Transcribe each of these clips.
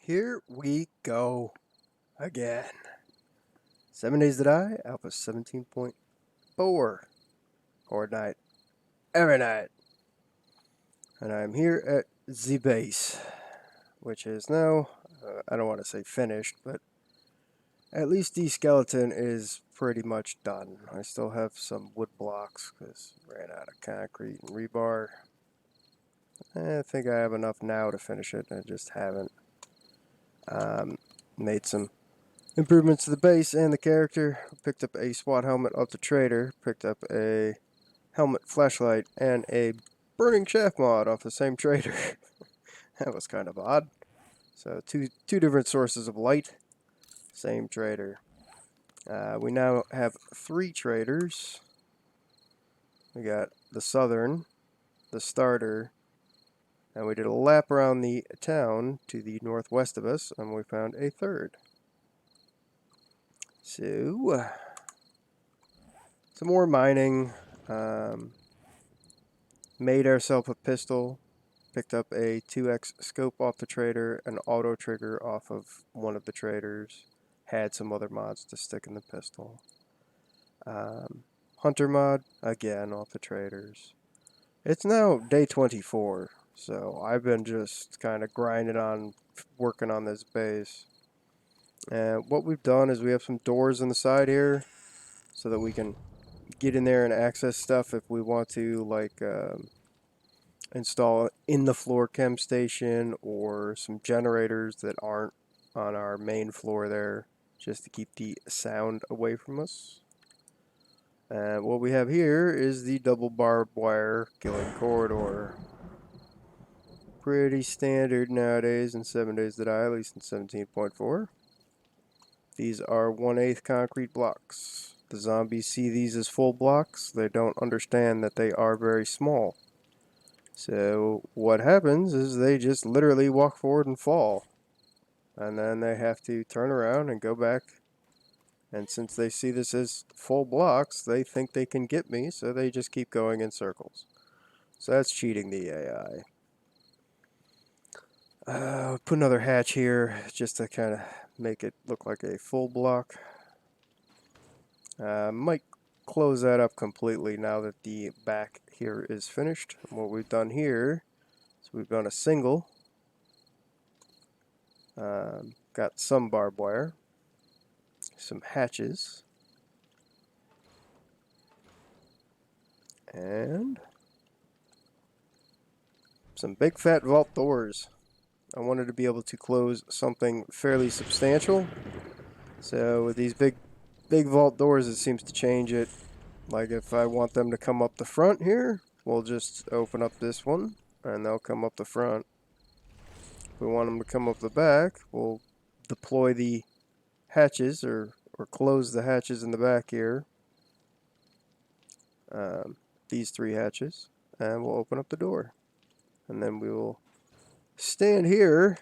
Here we go again. 7 Days to Die, Alpha 17.4. Horde night. Every night. And I'm here at the base, which is now, I don't want to say finished, but at least the skeleton is pretty much done. I still have some wood blocks because ran out of concrete and rebar. I think I have enough now to finish it. I just haven't. Made some improvements to the base and the character. Picked up a SWAT helmet off the trader. Picked up a helmet, flashlight, and a burning shaft mod off the same trader. That was kind of odd. So two different sources of light, same trader. We now have 3 traders. We got the Southern, the Starter, and we did a lap around the town to the northwest of us, and we found a 3rd. So, some more mining. Made ourselves a pistol. Picked up a 2x scope off the trader, an auto trigger off of one of the traders. Had some other mods to stick in the pistol. Hunter mod, again, off the traders. It's now day 24, so I've been just kind of grinding on, working on this base. And what we've done is we have some doors in the side here, so that we can get in there and access stuff if we want to, like install in the floor chem station or some generators that aren't on our main floor there, just to keep the sound away from us. And what we have here is the double barbed wire killing corridor. Pretty standard nowadays in 7 Days to Die, at least in 17.4. These are 1/8 concrete blocks. The zombies see these as full blocks. They don't understand that they are very small. So what happens is they just literally walk forward and fall. And then they have to turn around and go back. And since they see this as full blocks, they think they can get me, so they just keep going in circles. So that's cheating the AI. Put another hatch here just to kind of make it look like a full block. Might close that up completely now that the back here is finished. And what we've done here is we've done a single. Got some barbed wire, some hatches, and some big fat vault doors. I wanted to be able to close something fairly substantial. So with these big vault doors, it seems to change it. Like if I want them to come up the front here, we'll just open up this one and they'll come up the front. If we want them to come up the back, we'll deploy the hatches or close the hatches in the back here. These 3 hatches, and we'll open up the door. And then we will stand here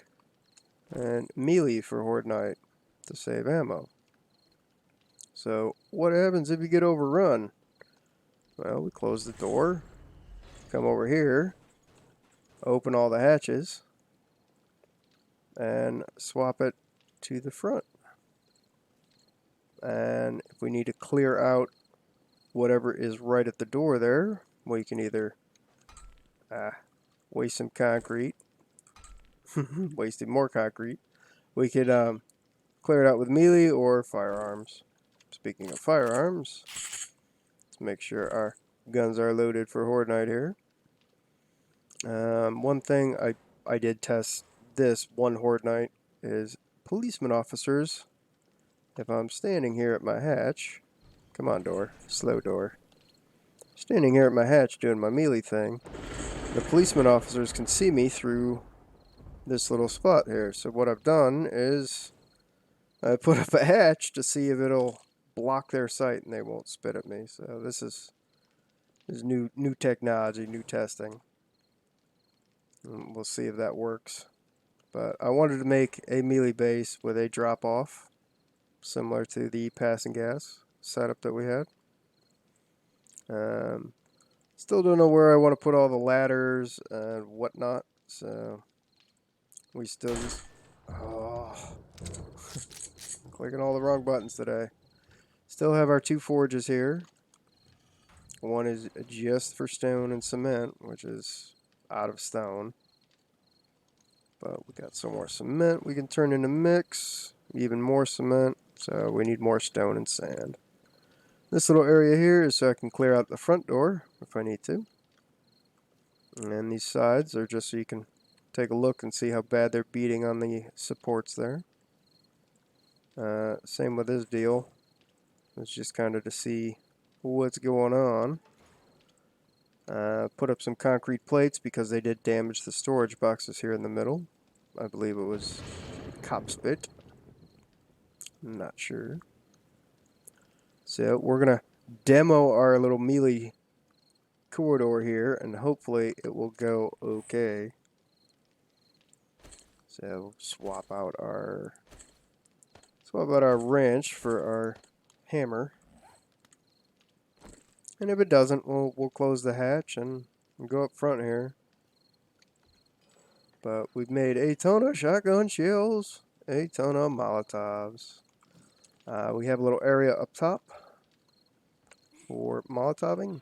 and melee for Horde Night to save ammo. So what happens if you get overrun? Well, we close the door, come over here, open all the hatches, and swap it to the front. And if we need to clear out whatever is right at the door there, we can either waste some concrete, wasted more concrete. We could clear it out with melee or firearms. Speaking of firearms, let's make sure our guns are loaded for Horde Night here. One thing I did test this one Horde Night is policeman officers. If I'm standing here at my hatch, come on door, slow door. Standing here at my hatch doing my melee thing, the policeman officers can see me through this little spot here. So what I've done is I put up a hatch to see if it'll block their sight and they won't spit at me. So this is new technology, new testing. And we'll see if that works. But I wanted to make a melee base with a drop off, similar to the passing gas setup that we had. Still don't know where I want to put all the ladders and whatnot, so we still just Oh, clicking all the wrong buttons today. Still have our 2 forges here. One is just for stone and cement, which is out of stone. But we got some more cement we can turn into mix. Even more cement. So we need more stone and sand. This little area here is so I can clear out the front door if I need to. And these sides are just so you can take a look and see how bad they're beating on the supports there. Same with this deal. It's just kind of to see what's going on. Put up some concrete plates because they did damage the storage boxes here in the middle. I believe it was Copspit. Not sure. So we're going to demo our little melee corridor here and hopefully it will go okay. So swap out our wrench for our hammer. And if it doesn't, we'll close the hatch and go up front here. But we've made a ton of shotgun shells, a ton of Molotovs. We have a little area up top for Molotoving.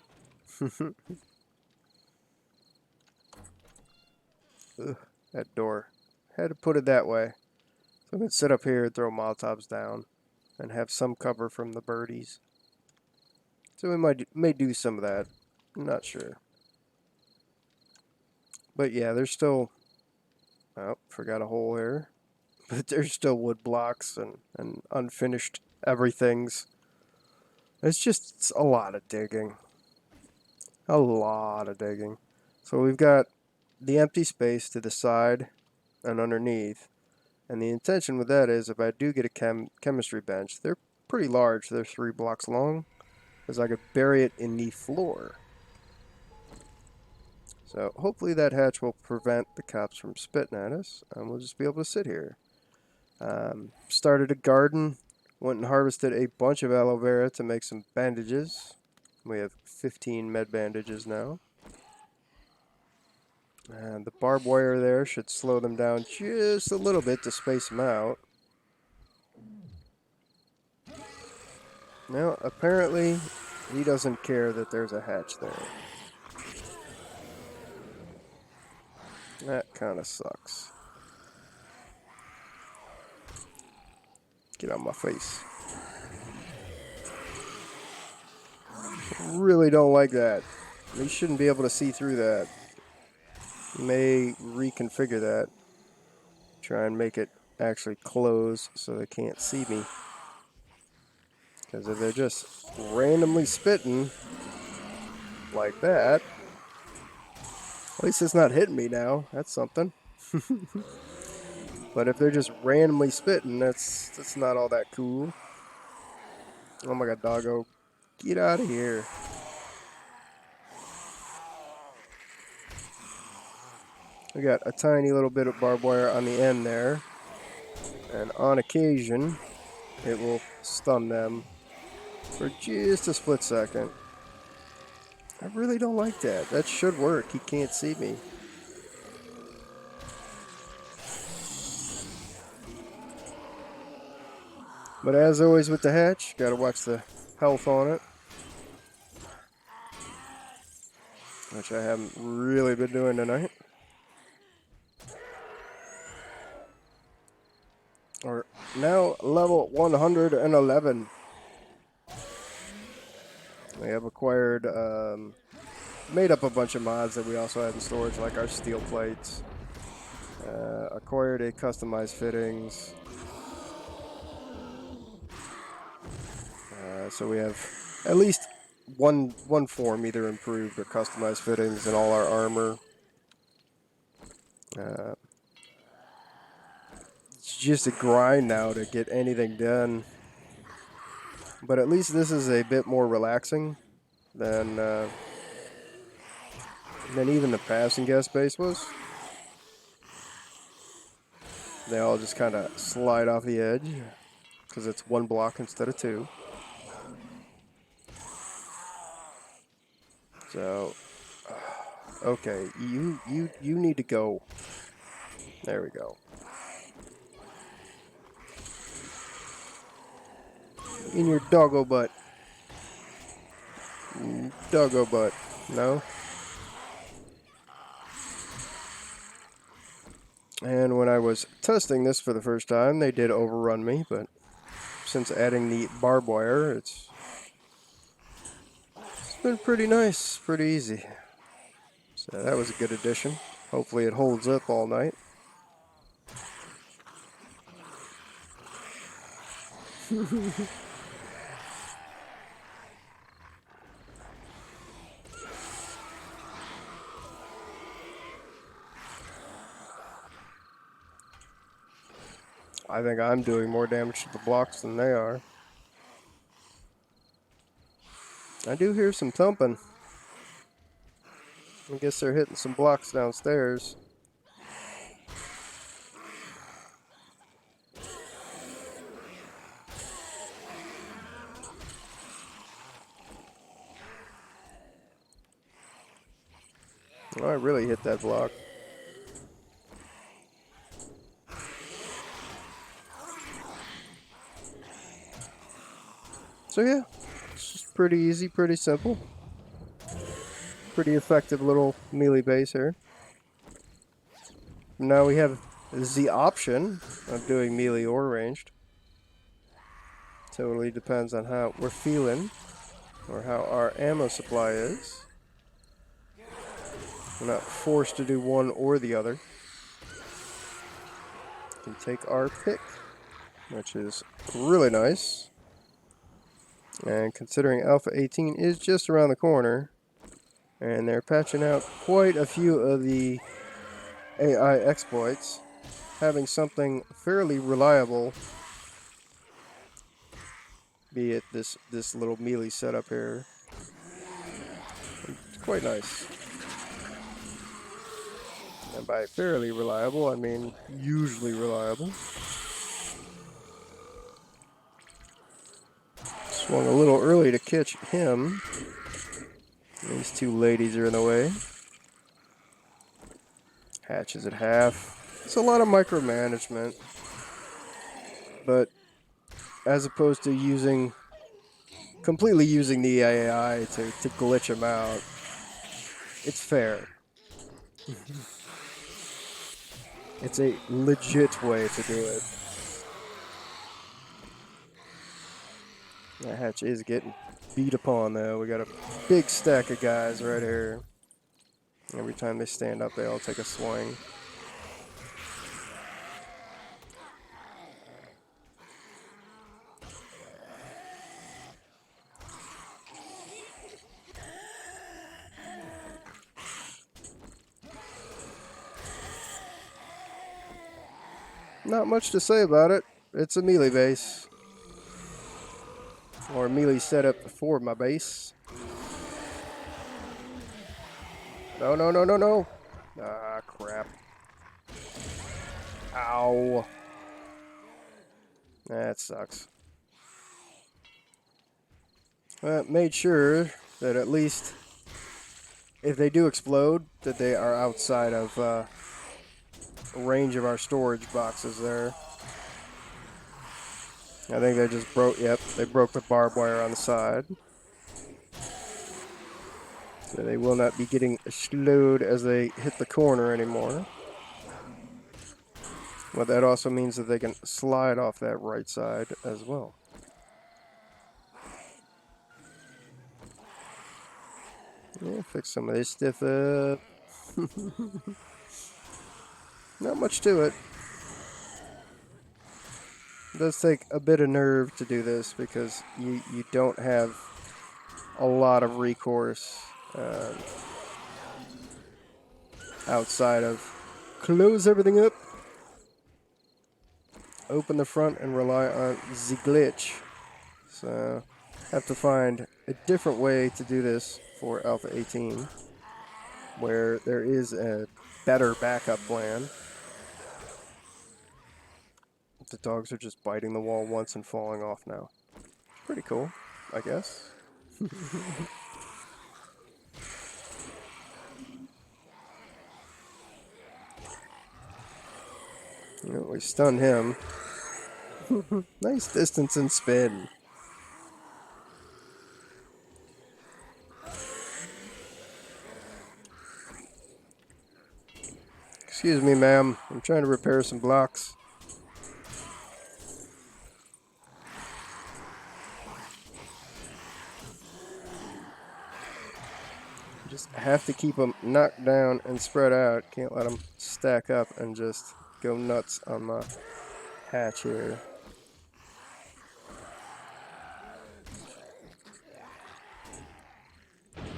Ugh, that door. Had to put it that way. So I'm going to sit up here and throw Molotovs down and have some cover from the birdies. So we may do some of that. I'm not sure. But yeah, there's still... Oh, forgot a hole here. But there's still wood blocks and unfinished everythings. It's a lot of digging. A lot of digging. So we've got the empty space to the side and underneath. And the intention with that is if I do get a chemistry bench, they're pretty large. They're 3 blocks long. Because I could bury it in the floor. So hopefully that hatch will prevent the cops from spitting at us. And we'll just be able to sit here. Started a garden. Went and harvested a bunch of aloe vera to make some bandages. We have 15 med bandages now. And the barbed wire there should slow them down just a little bit to space them out. Now, apparently, he doesn't care that there's a hatch there. That kind of sucks. Get out of my face. Really don't like that. You shouldn't be able to see through that. May reconfigure that. Try and make it actually close so they can't see me. Because if they're just randomly spitting like that, at least it's not hitting me now. That's something. But if they're just randomly spitting, that's not all that cool. Oh my god, doggo. Get out of here. We got a tiny little bit of barbed wire on the end there. And on occasion, it will stun them for just a split second. I really don't like that. That should work. He can't see me. But as always with the hatch, gotta watch the health on it. Which I haven't really been doing tonight. We're now level 111. We have acquired, made up a bunch of mods that we also have in storage, like our steel plates. Acquired a customized fittings. So we have at least one form either improved or customized fittings in all our armor. It's just a grind now to get anything done. But at least this is a bit more relaxing than even the passing guest base was. They all just kind of slide off the edge because it's 1 block instead of 2. So, okay, you need to go. There we go. In your doggo butt. Doggo butt. No? And when I was testing this for the first time, they did overrun me, but since adding the barbed wire, it's been pretty nice, pretty easy. So that was a good addition. Hopefully it holds up all night. I think I'm doing more damage to the blocks than they are. I do hear some thumping. I guess they're hitting some blocks downstairs. Oh, I really hit that block. So yeah, it's just pretty easy, pretty simple. Pretty effective little melee base here. Now we have the option of doing melee or ranged. Totally depends on how we're feeling or how our ammo supply is. We're not forced to do one or the other. We can take our pick, which is really nice. And considering Alpha 18 is just around the corner, and they're patching out quite a few of the AI exploits, having something fairly reliable, be it this little melee setup here, it's quite nice. And by fairly reliable, I mean usually reliable. Swung a little early to catch him. These two ladies are in the way. Hatches at half. It's a lot of micromanagement. But as opposed to completely using the AI to glitch him out, it's fair. It's a legit way to do it. That hatch is getting beat upon though. We got a big stack of guys right here. Every time they stand up, they all take a swing. Not much to say about it. It's a melee base. Or a melee setup for my base. No, no, no, no, no. Ah, crap. Ow. That sucks. Made sure that at least if they do explode, that they are outside of range of our storage boxes there. I think they just broke, yep, they broke the barbed wire on the side. So they will not be getting slowed as they hit the corner anymore. But that also means that they can slide off that right side as well. Yeah, fix some of this stuff up. Not much to it. It does take a bit of nerve to do this because you don't have a lot of recourse outside of close everything up, open the front, and rely on the glitch. So have to find a different way to do this for Alpha 18 where there is a better backup plan. The dogs are just biting the wall once and falling off now. Pretty cool, I guess. You know, we stun him. Nice distance and spin. Excuse me, ma'am. I'm trying to repair some blocks. Just have to keep them knocked down and spread out. Can't let them stack up and just go nuts on my hatch here.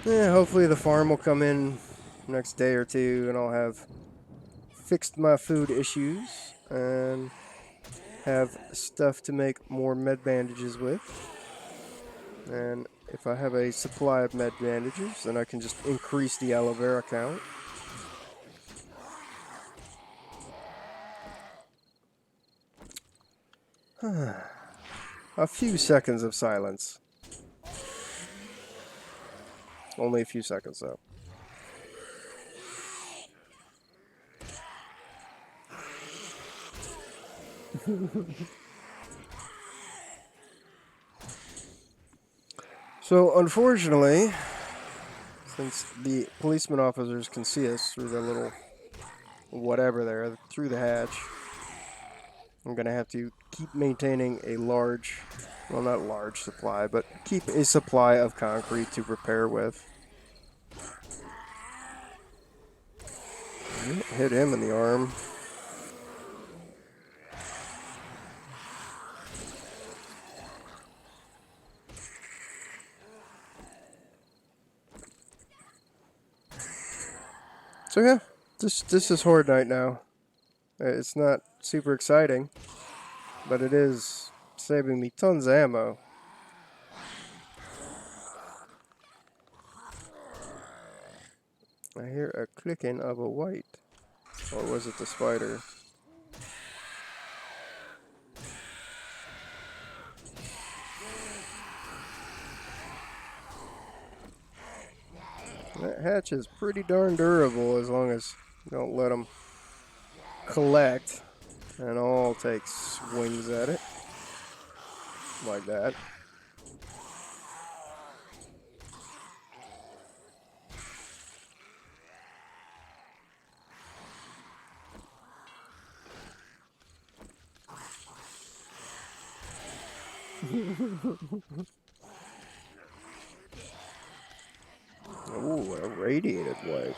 Yeah, hopefully the farm will come in next day or two and I'll have fixed my food issues and have stuff to make more med bandages with. And if I have a supply of med bandages, then I can just increase the aloe vera count. A few seconds of silence. Only a few seconds, though. So, unfortunately, since the policeman officers can see us through the little whatever there, through the hatch, I'm going to have to keep maintaining a large, well, not large supply, but keep a supply of concrete to repair with. Hit him in the arm. So yeah, this is Horde Night now. It's not super exciting, but it is saving me tons of ammo. I hear a clicking of a white. Or was it the spider? That hatch is pretty darn durable as long as you don't let them collect and all take swings at it. Like that. Ooh, a radiated white.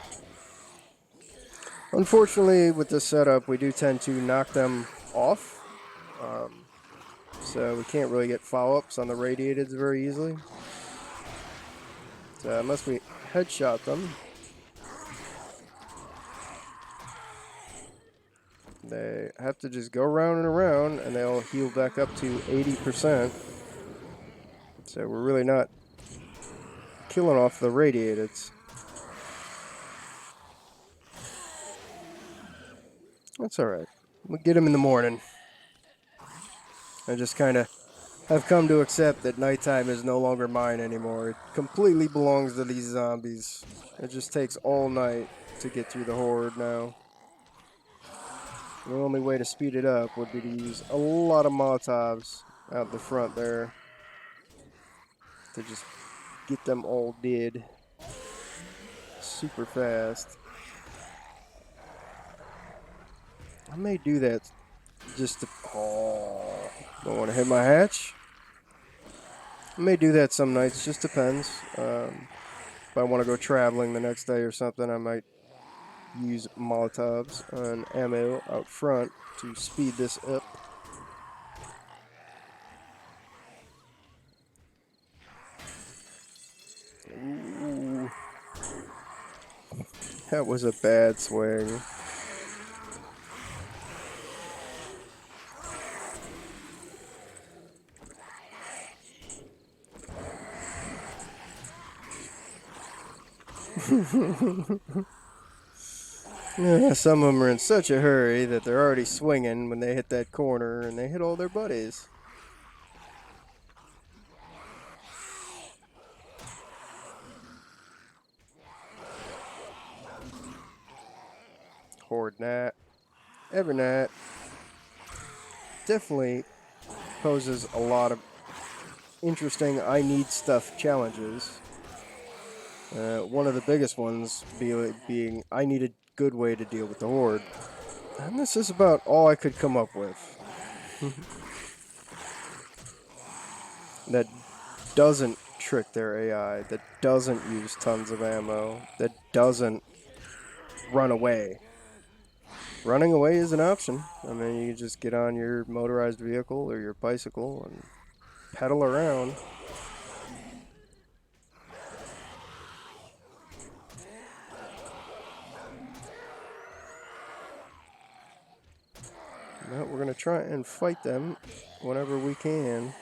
Unfortunately, with this setup, we do tend to knock them off. So we can't really get follow-ups on the radiateds very easily. So unless we headshot them, they have to just go around and around, and they'll heal back up to 80%. So we're really not killing off the radiateds. That's alright. We'll get them in the morning. I just kind of have come to accept that nighttime is no longer mine anymore. It completely belongs to these zombies. It just takes all night to get through the horde now. The only way to speed it up would be to use a lot of Molotovs out the front there to just get them all dead super fast. I may do that just to... Oh, don't want to hit my hatch. I may do that some nights, just depends. If I want to go traveling the next day or something, I might use Molotovs and ammo out front to speed this up. Ooh. That was a bad swing. Yeah, some of them are in such a hurry that they're already swinging when they hit that corner, and they hit all their buddies. Horde Nat, Evernat definitely poses a lot of interesting I need stuff challenges. One of the biggest ones being I need a good way to deal with the Horde. And this is about all I could come up with. That doesn't trick their AI, that doesn't use tons of ammo, that doesn't run away. Running away is an option. I mean, you can just get on your motorized vehicle or your bicycle and pedal around. But we're going to try and fight them whenever we can.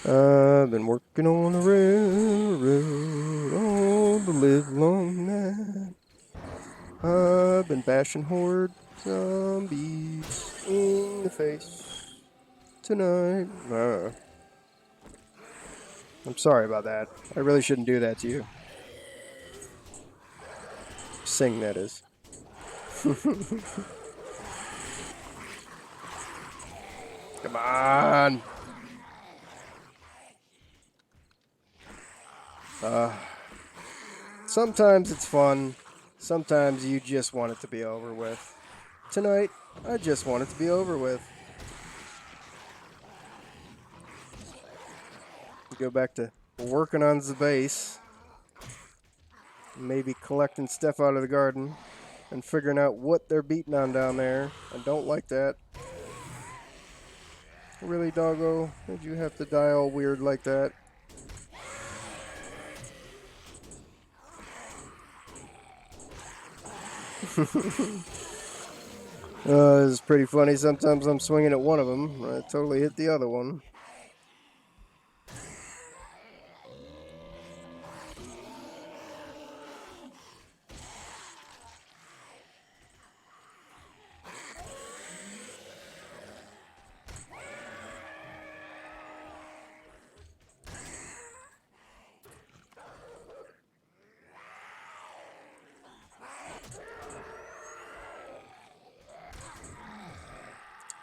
I've been working on the railroad all the livelong night. I've been bashing horde zombies in the face tonight. I'm sorry about that. I really shouldn't do that to you. Sing, that is. Come on! Sometimes it's fun. Sometimes you just want it to be over with. Tonight, I just want it to be over with. Go back to working on the base. Maybe collecting stuff out of the garden. And figuring out what they're beating on down there. I don't like that. Really, doggo? Did you have to die all weird like that? It's pretty funny. Sometimes I'm swinging at one of them. I totally hit the other one.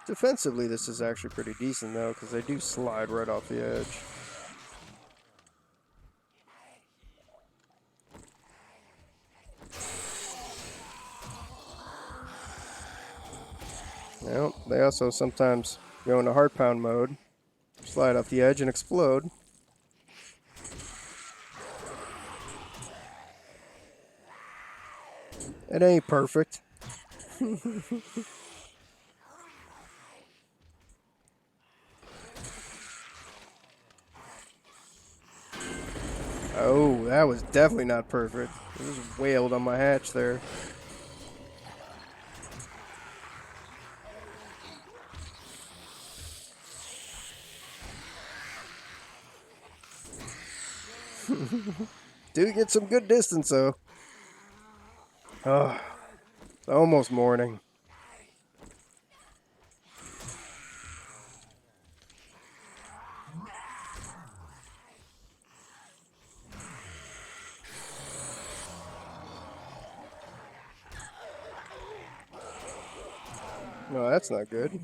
Defensively, this is actually pretty decent, though, because they do slide right off the edge. Well, they also sometimes go into heart pound mode, slide off the edge, and explode. It ain't perfect. Oh, that was definitely not perfect. It just wailed on my hatch there. Do get some good distance, though. Oh, almost morning. No, that's not good.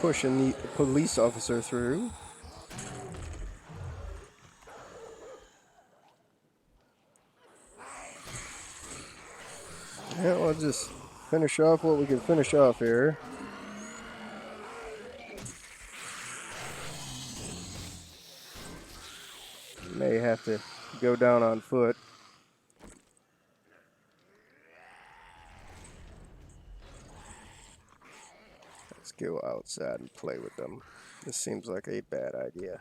Pushing the police officer through. Yeah, we'll just finish off what we can finish off here. May have to go down on foot. Let's go outside and play with them. This seems like a bad idea.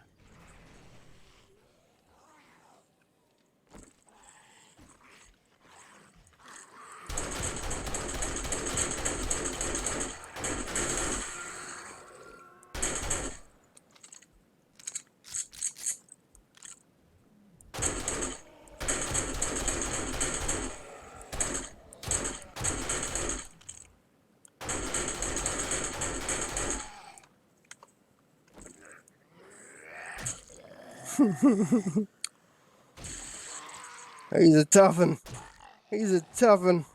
He's a toughin'. He's a toughin'.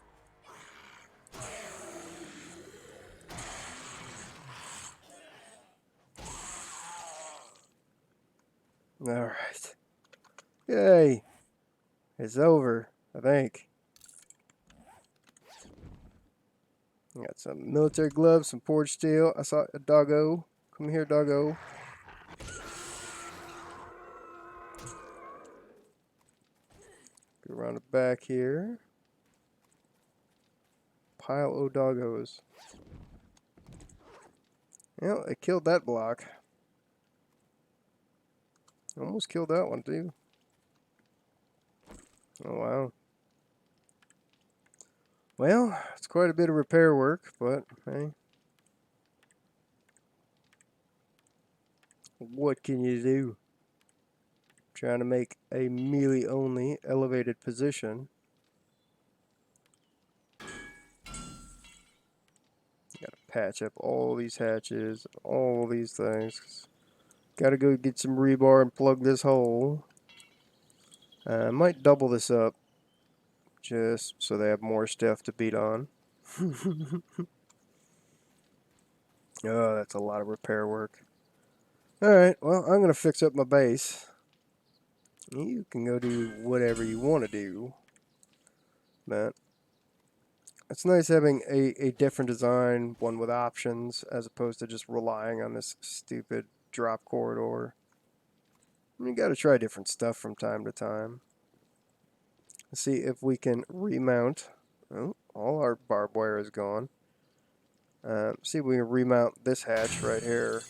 Alright. Yay! It's over, I think. Got some military gloves, some forged steel. I saw a doggo. Come here, doggo. Go around the back here. Pile o' doggos. Well, I killed that block. Almost killed that one, too. Oh, wow. Well, it's quite a bit of repair work, but, hey. What can you do? Trying to make a melee-only elevated position. Gotta patch up all these hatches, all these things. Gotta go get some rebar and plug this hole. I might double this up, just so they have more stuff to beat on. Oh, that's a lot of repair work. Alright, well, I'm gonna fix up my base. You can go do whatever you want to do. But it's nice having a different design, one with options, as opposed to just relying on this stupid drop corridor. You gotta try different stuff from time to time. Let's see if we can remount. Oh, all our barbed wire is gone. See if we can remount this hatch right here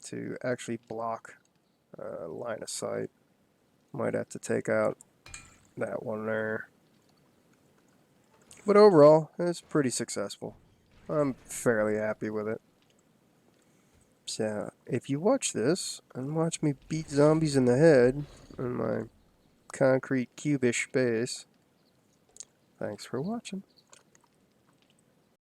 to actually block line of sight. Might have to take out that one there. But overall, it's pretty successful. I'm fairly happy with it. So, if you watch this and watch me beat zombies in the head in my concrete cubish base, thanks for watching.